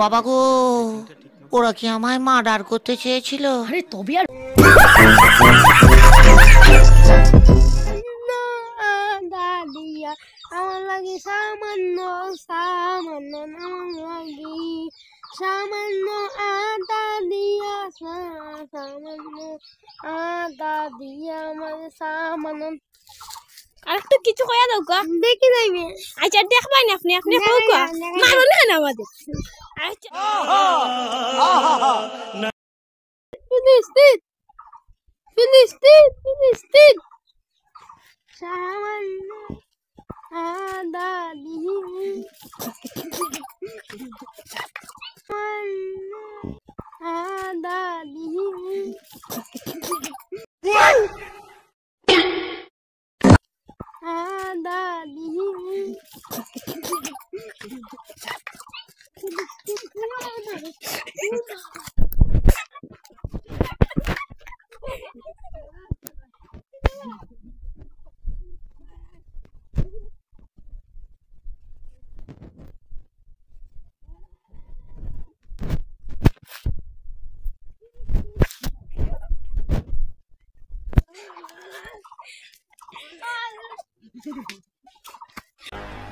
বাবা গো, ওরা কি আমায় মার্ডার করতে চেয়েছিল? আরে তবে আর দাদিয়া আমার লাগে সামান্য সামান্য লাগি সামান্য আদা দিয়া সামান্য আদা দিয়া আমার সামান্য আরেকটু কিছু কয়া দাও গা দেখি যাইবে। আচ্ছা দেখবাই না আপনি আপনি কও মারো না আমাদের আচ্ছা ফিলিস্তিন ফিলিস্তিন ফিলিস্তিন সামান্য আদা দিয়া আদা দিয়া আদা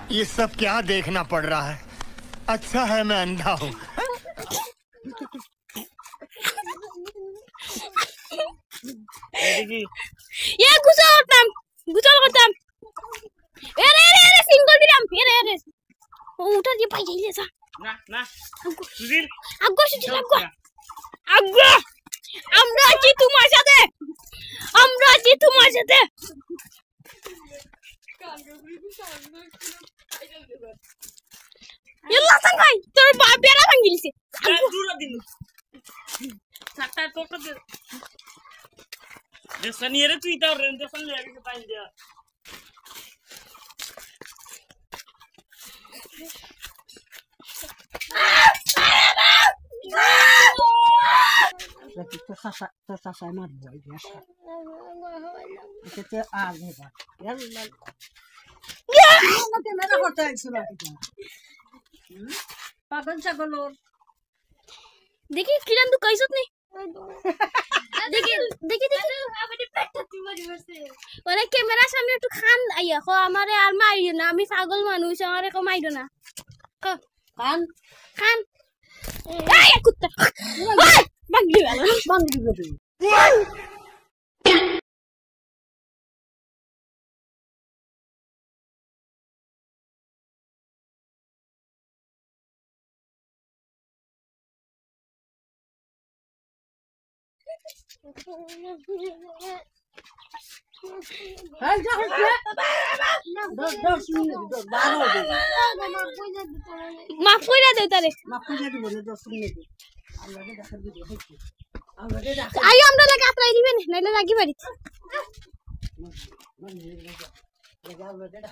ये सब क्या देखना पड़ रहा है? अच्छा है मैं अंधा हूँ। ये गुस्सा करताम अरे सिंगल दिलाम अरे उठा দিয়ে পাই যাইলেছা না সুজিল আগ্গো সুজিল আগ্গো আমরা আছি তোমার সাথে এলা সাঙ্গাই তোর বেড়া ভাঙিলছে দূরা দিন সাতটা টোটো দে দেশনিয়ে তুই তার রেন্টেশন লাগে পাই দিয়া तो सासा मत बोल ऐसा तो आगे बात यार मत मेरा होता है सुना पागल छगल देखी किरण तू कैसत नहीं देखी আমাদের পেটটা তোমারি বসে ওরে ক্যামেরা সামনে একটু খান আইয়া কো আমারে আর মাইরো না আমি পাগল মানুষ আমারে কো মাইরো না খান এই কুত্তা ওই বাগলি গেল हाल जा दस मिनट 12 हो गए माफ কইরা দেও তারে माफ कर दे बोले 10 मिनट আমরা দেখা দিই দেখি আমরা দেখা আই আমরা লাগা আত্রাই দিবেন নাইলে লাগি বাড়ি লাগা আমরা দেখা